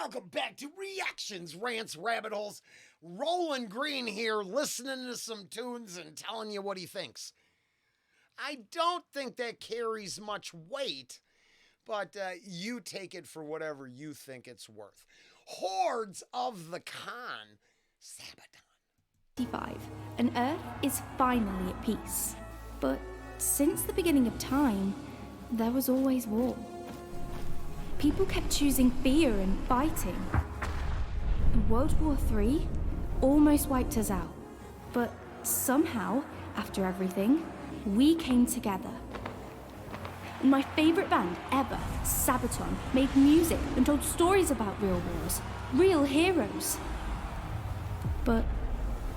Welcome back to Reactions, Rants, Rabbit Holes. Rollen Green here, listening to some tunes and telling you what he thinks. I don't think that carries much weight, but you take it for whatever you think it's worth. Hordes of the Con, SABATON. 5. And Earth is finally at peace. But since the beginning of time, there was always war. People kept choosing fear and fighting. World War III almost wiped us out. But somehow, after everything, we came together. My favourite band ever, SABATON, made music and told stories about real wars, real heroes. But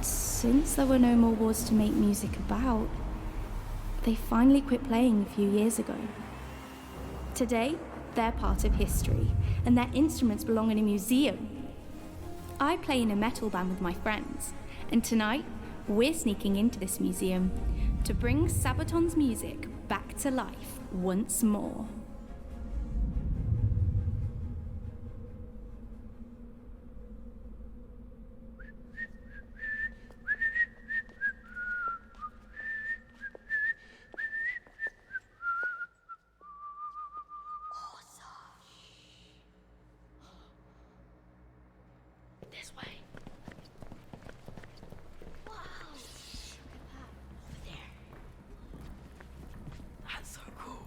since there were no more wars to make music about, they finally quit playing a few years ago. Today, they're part of history, and their instruments belong in a museum. I play in a metal band with my friends, and tonight, we're sneaking into this museum to bring SABATON's music back to life once more. This way. Wow. Look at that. Over there. That's so cool.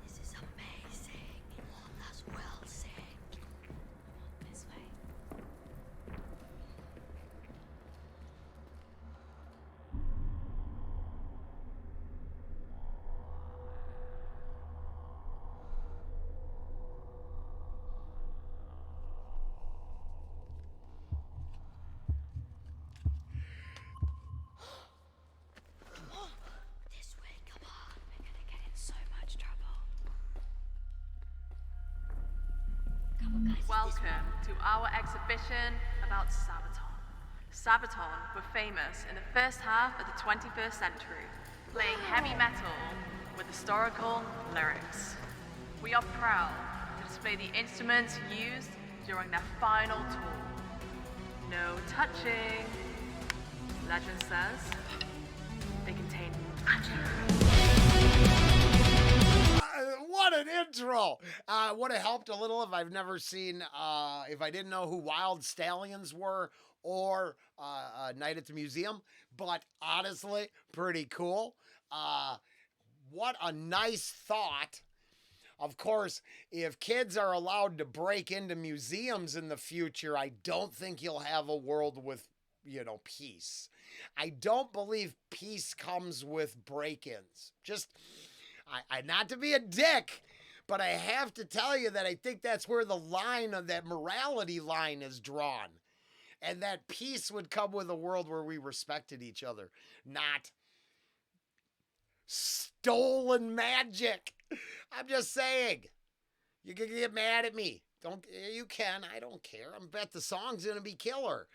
This is amazing. Oh, that's well said. Come on, this way. This way, come on. We're gonna get in so much trouble. Come on, guys. Welcome to our exhibition about SABATON. SABATON were famous in the first half of the 21st century, playing heavy metal with historical lyrics. We are proud to display the instruments used during their final tour. No touching. Legend says they contain magic. What an intro! Would have helped a little if I've never seen, if I didn't know who Wild Stallions were or Night at the Museum. But honestly, pretty cool. What a nice thought. Of course, if kids are allowed to break into museums in the future, I don't think you'll have a world with, peace. I don't believe peace comes with break-ins. Just, I not to be a dick, but I have to tell you that I think that's where the line of that morality line is drawn. And that peace would come with a world where we respected each other, not stolen magic. I'm just saying. You can get mad at me. You can. I don't care. I bet the song's going to be killer.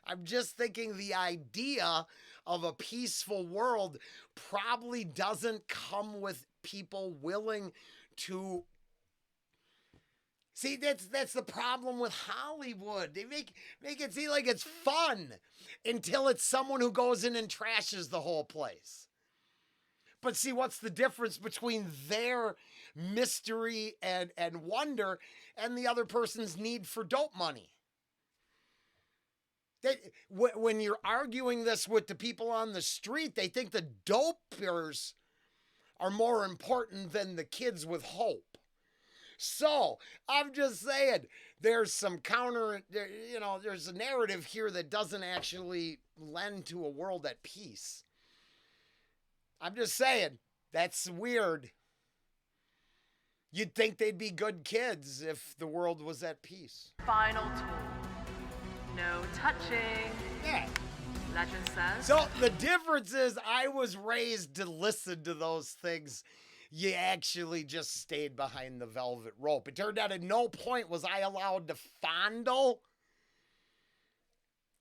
I'm just thinking the idea of a peaceful world probably doesn't come with people willing to... See, that's the problem with Hollywood. They make it seem like it's fun until it's someone who goes in and trashes the whole place. But see, what's the difference between their mystery and wonder and the other person's need for dope money? When you're arguing this with the people on the street, they think the dopers are more important than the kids with hope. So I'm just saying, there's some there's a narrative here that doesn't actually lend to a world at peace. I'm just saying, that's weird. You'd think they'd be good kids if the world was at peace. Final tour. No touching. Yeah. Legend says. So the difference is I was raised to listen to those things. You actually just stayed behind the velvet rope. It turned out at no point was I allowed to fondle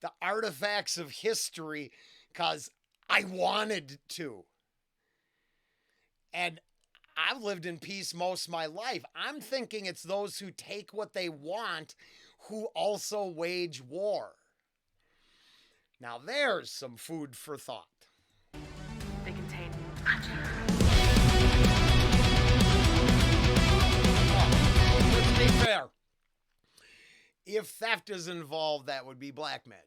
the artifacts of history because I wanted to. And I've lived in peace most of my life. I'm thinking it's those who take what they want who also wage war. Now there's some food for thought. They contain magic. Let's be fair. If theft is involved, that would be black magic.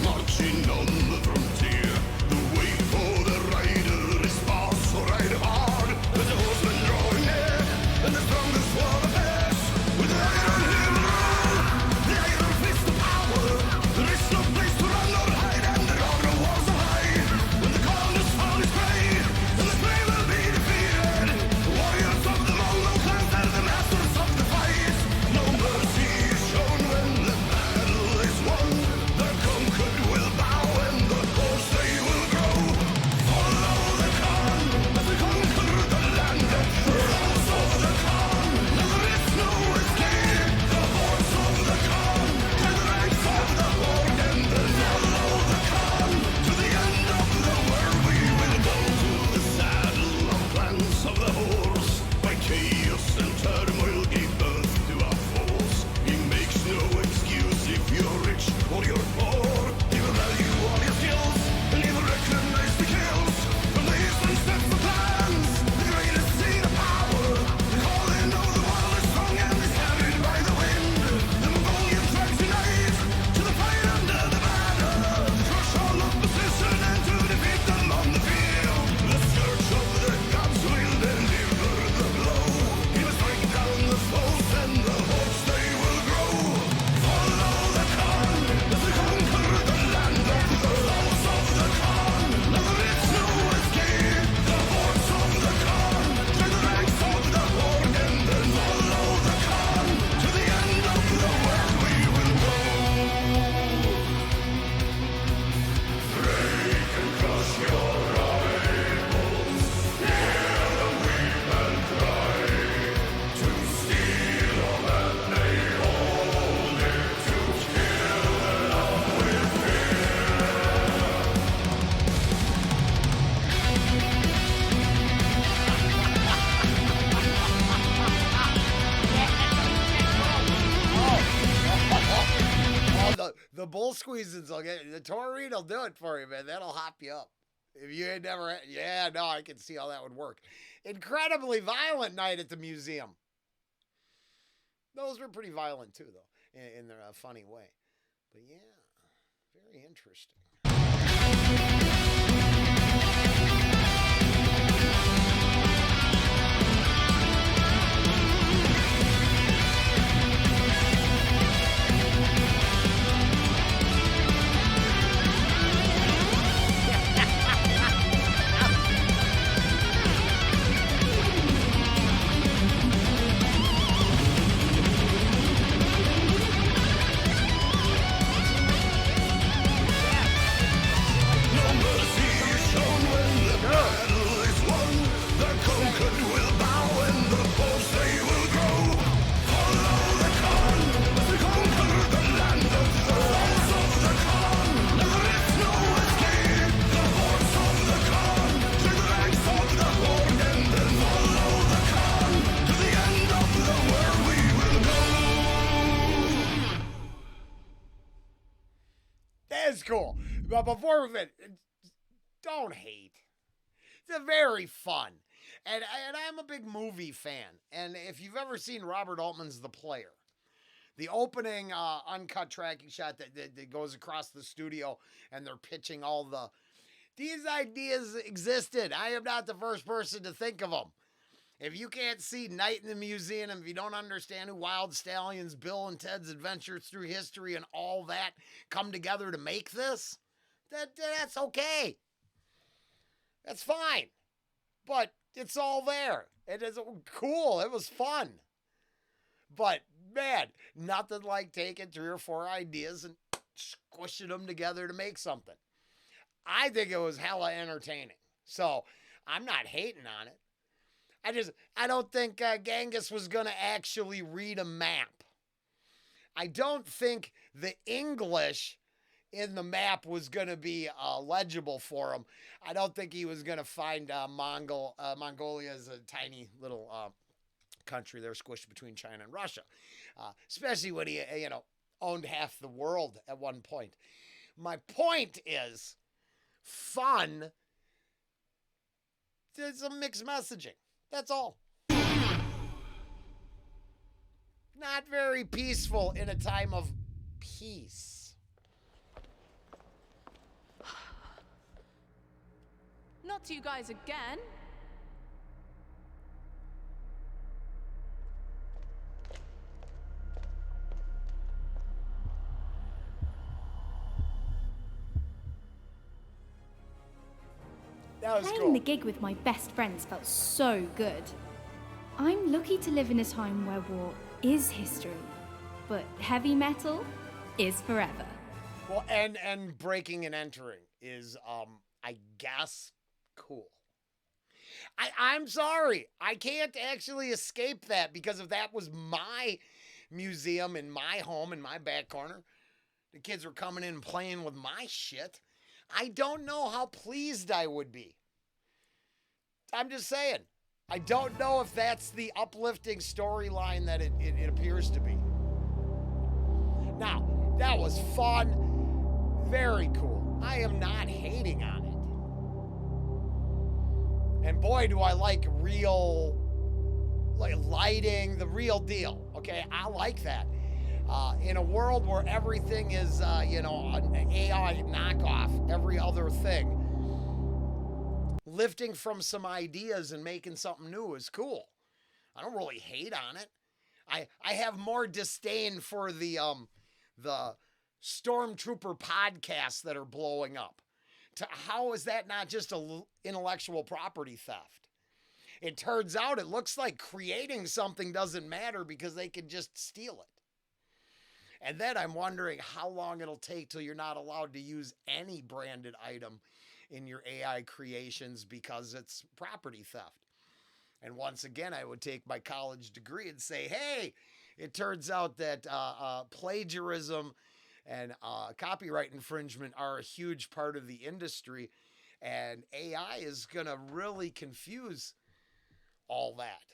Marching on the frontier, the way for the rider is fast, so ride hard. There's a horseman drawing near, and the strongest for the best. With the iron he will rule, the iron fist of power. There is no place to run or hide, and there are no walls so high. When the corners fall his prey, then the prey will be defeated. Warriors of the Mongol clans, they're the masters of the fight. No mercy is shown when the battle is won. The conquered will bow and the horse they will grow. Follow the Khan as we conquer the land. Rose of the Khan, now there is no escape. The horse of the Khan, clear the ranks of the horde and then follow the Khan. To the end of the world we will go. To the saddle of clans of the horse, by chaos and turmoil gave birth to our foes. He makes no excuse if you're rich or you're poor. He will value all your skills, and he will recognize the kills. From the eastern steps of clans, the greatest seat of power. The calling of the world is strong and is carried by the wind. The Mongolian tracks unite to the fight under the banner. To crush all opposition and to defeat them on the field. The scourge of the gods will deliver the blow. He will strike down the foes and the hordes they will grow. Follow the Khan as we conquer the land of the laws of the Khan. Now there is no escape. The hordes of the Khan, join the ranks of the horde and then follow the Khan. To the end of the world we will go. Break and crush your rivals. Hear the weep and cry. To steal all that they hold it. To kill the love with Oh, the bull squeezings will get the taurine will do it for you, man. That'll hop you up. If you had never, yeah, no, I can see how that would work. Incredibly violent night at the museum. Those were pretty violent too, though, in their funny way. But yeah, very interesting. no mercy is shown when the battle is won. The conquered will bow and the horse they will grow. Follow the Khan as we conquer the land of the laws of the Khan. Now there is no escape. The horse of the Khan, join the ranks of the horde and then follow the Khan. To the end of the world we will go. That's cool. But before we don't hate. It's a very fun. And I'm a big movie fan. And if you've ever seen Robert Altman's The Player, the opening uncut tracking shot that goes across the studio and they're pitching all these ideas existed. I am not the first person to think of them. If you can't see Night in the Museum, and if you don't understand who Wild Stallions, Bill and Ted's Adventures Through History and all that come together to make this, that's okay. That's fine. But it's all there. It is cool. It was fun. But, man, nothing like taking 3 or 4 ideas and squishing them together to make something. I think it was hella entertaining. So I'm not hating on it. I don't think Genghis was going to actually read a map. I don't think the English in the map was going to be legible for him. I don't think he was going to find Mongolia as a tiny little country there squished between China and Russia, especially when he, owned half the world at one point. My point is fun. There's some mixed messaging. That's all. Not very peaceful in a time of peace. Not to you guys again. That was Playing cool. the gig with my best friends felt so good. I'm lucky to live in a time where war is history, but heavy metal is forever. Well, and breaking and entering is, I guess, cool. I'm sorry. I can't actually escape that, because if that was my museum in my home, in my back corner, the kids were coming in and playing with my shit, I don't know how pleased I would be. I'm just saying. I don't know if that's the uplifting storyline that it appears to be. Now, that was fun. Very cool. I am not hating on it. And boy, do I like real, like lighting, the real deal. Okay, I like that. In a world where everything is, an AI knockoff, every other thing, lifting from some ideas and making something new is cool. I don't really hate on it. I have more disdain for the Stormtrooper podcasts that are blowing up. How is that not just intellectual property theft? It turns out it looks like creating something doesn't matter because they can just steal it. And then I'm wondering how long it'll take till you're not allowed to use any branded item in your AI creations because it's property theft. And once again, I would take my college degree and say, hey, it turns out that plagiarism and copyright infringement are a huge part of the industry, and AI is going to really confuse all that.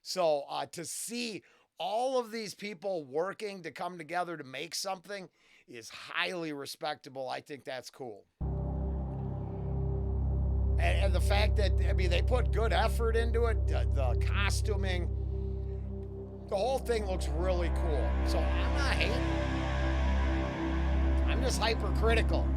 So to see all of these people working to come together to make something is highly respectable. I think that's cool. And the fact that, they put good effort into it, the costuming, the whole thing looks really cool. So I'm not hating. I'm just hypercritical.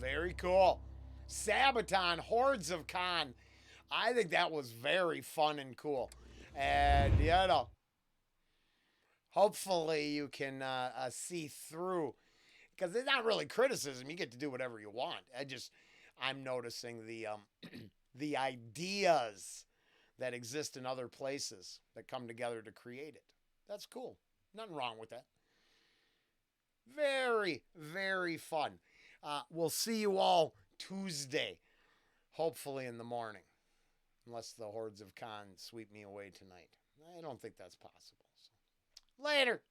Very cool. SABATON, Hordes of Khan. I think that was very fun and cool. And, hopefully you can see through, because it's not really criticism. You get to do whatever you want. I'm noticing the the ideas that exist in other places that come together to create it. That's cool. Nothing wrong with that. Very, very fun. We'll see you all Tuesday, hopefully in the morning, unless the Hordes of Khan sweep me away tonight. I don't think that's possible. So. Later.